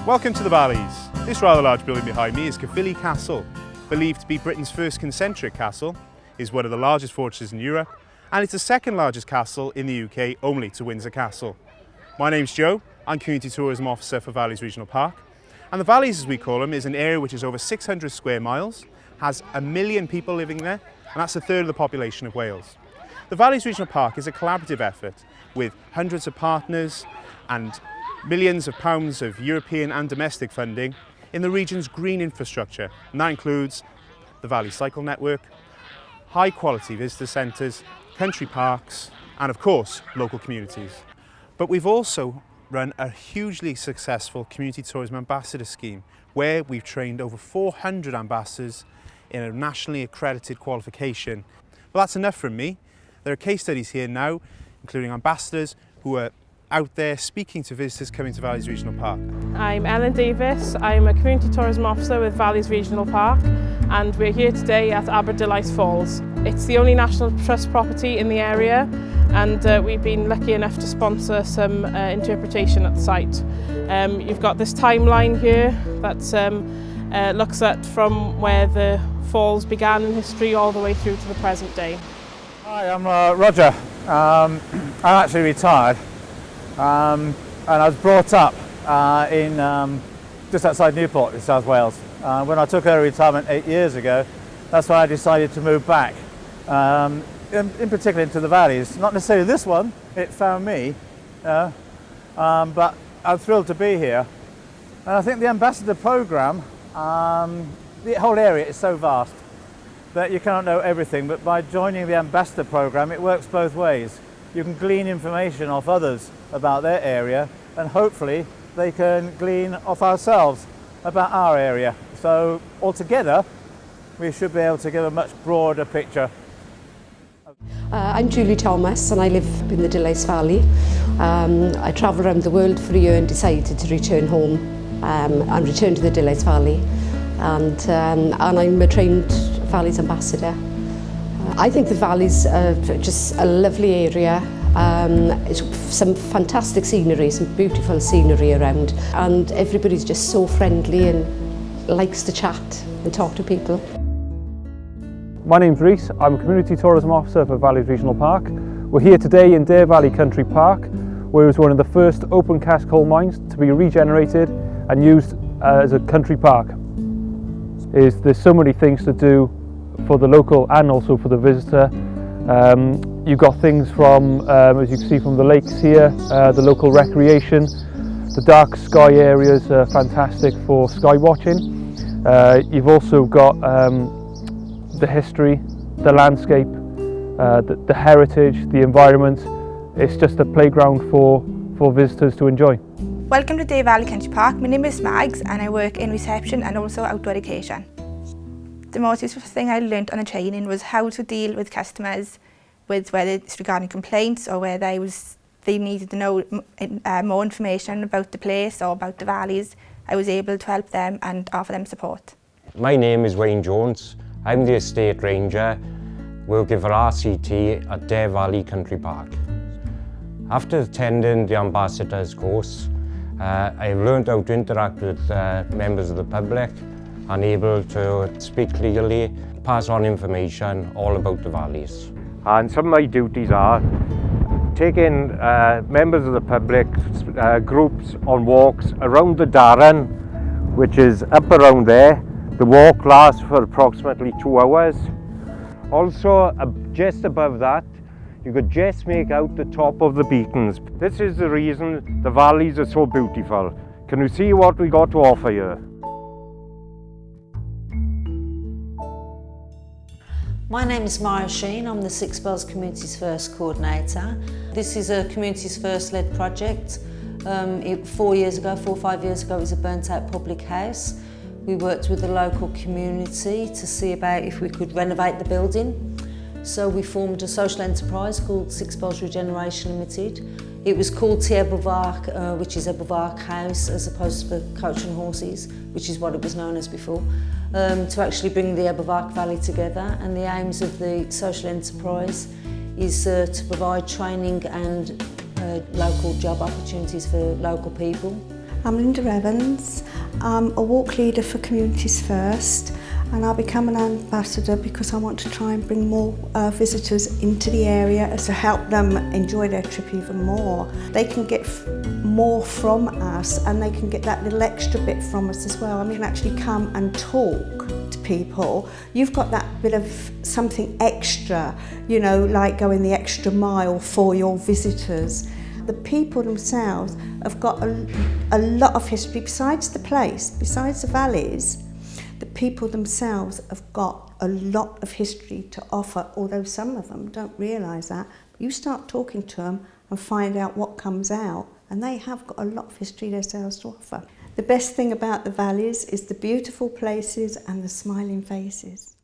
Welcome to the Valleys. This rather large building behind me is Caerphilly Castle. Believed to be Britain's first concentric castle, is one of the largest fortresses in Europe, and it's the second largest castle in the UK, only to Windsor Castle. My name's Joe, I'm Community Tourism Officer for Valleys Regional Park, and the Valleys, as we call them, is an area which is over 600 square miles, has 1 million people living there, and that's a third of the population of Wales. The Valleys Regional Park is a collaborative effort with hundreds of partners and millions of pounds of European and domestic funding in the region's green infrastructure, and that includes the Valley Cycle Network, high quality visitor centres, country parks, and of course local communities. But we've also run a hugely successful community tourism ambassador scheme where we've trained over 400 ambassadors in a nationally accredited qualification. Well, that's enough from me. There are case studies here now, including ambassadors who are out there speaking to visitors coming to Valleys Regional Park. I'm Ellen Davis, I'm a Community Tourism Officer with Valleys Regional Park, and we're here today at Aberdylice Falls. It's the only National Trust property in the area, and we've been lucky enough to sponsor some interpretation at the site. You've got this timeline here that looks at from where the falls began in history all the way through to the present day. Hi, I'm Roger. I'm actually retired. And I was brought up in just outside Newport in South Wales. When I took early retirement 8 years ago, that's why I decided to move back, in particular into the valleys. Not necessarily this one, it found me, but I'm thrilled to be here. And I think the ambassador programme, the whole area is so vast that you cannot know everything, but by joining the ambassador programme, it works both ways. You can glean information off others about their area, and hopefully they can glean off ourselves about our area. So altogether, we should be able to give a much broader picture. I'm Julie Thomas and I live in the Delace Valley. I travel around the world for a year and decided to return home and return to the Delace Valley. And I'm a trained Valleys ambassador. I think the Valleys are just a lovely area. Some fantastic scenery, some beautiful scenery around, and everybody's just so friendly and likes to chat and talk to people. My name's Rhys, I'm a Community Tourism Officer for Valleys Regional Park. We're here today in Dare Valley Country Park, where it was one of the first open cast coal mines to be regenerated and used as a country park. There's so many things to do for the local and also for the visitor. You've got things from, as you can see from the lakes here, the local recreation. The dark sky areas are fantastic for sky watching. You've also got the history, the landscape, the heritage, the environment. It's just a playground for visitors to enjoy. Welcome to Dare Valley Country Park. My name is Mags and I work in reception and also outdoor education. The most useful thing I learnt on the training was how to deal with customers, with whether it's regarding complaints or whether they needed to know more information about the place or about the valleys. I was able to help them and offer them support. My name is Wayne Jones. I'm the estate ranger working for RCT at Dare Valley Country Park. After attending the ambassador's course, I've learned how to interact with members of the public and able to speak clearly, pass on information all about the valleys. And some of my duties are taking members of the public, groups on walks around the Darren, which is up around there. The walk lasts for approximately 2 hours. Also, just above that, you could just make out the top of the beacons. This is the reason the valleys are so beautiful. Can you see what we got to offer here? My name is Mara Sheen, I'm the Six Bells Communities First Coordinator. This is a Communities First led project. 4 or 5 years ago it was a burnt out public house. We worked with the local community to see about if we could renovate the building. So we formed a social enterprise called Six Bells Regeneration Limited. It was called Tier Bavark, which is a Bavark house as opposed to the Coach and Horses, which is what it was known as before, to actually bring the Bavark Valley together. And the aims of the social enterprise is to provide training and local job opportunities for local people. I'm Linda Evans. I'm a walk leader for Communities First, and I'll become an ambassador because I want to try and bring more visitors into the area to help them enjoy their trip even more. They can get more from us, and they can get that little extra bit from us as well. I mean, actually come and talk to people. You've got that bit of something extra, you know, like going the extra mile for your visitors. The people themselves have got a lot of history besides the place, besides the valleys. The people themselves have got a lot of history to offer, although some of them don't realise that. You start talking to them and find out what comes out, and they have got a lot of history themselves to offer. The best thing about the valleys is the beautiful places and the smiling faces.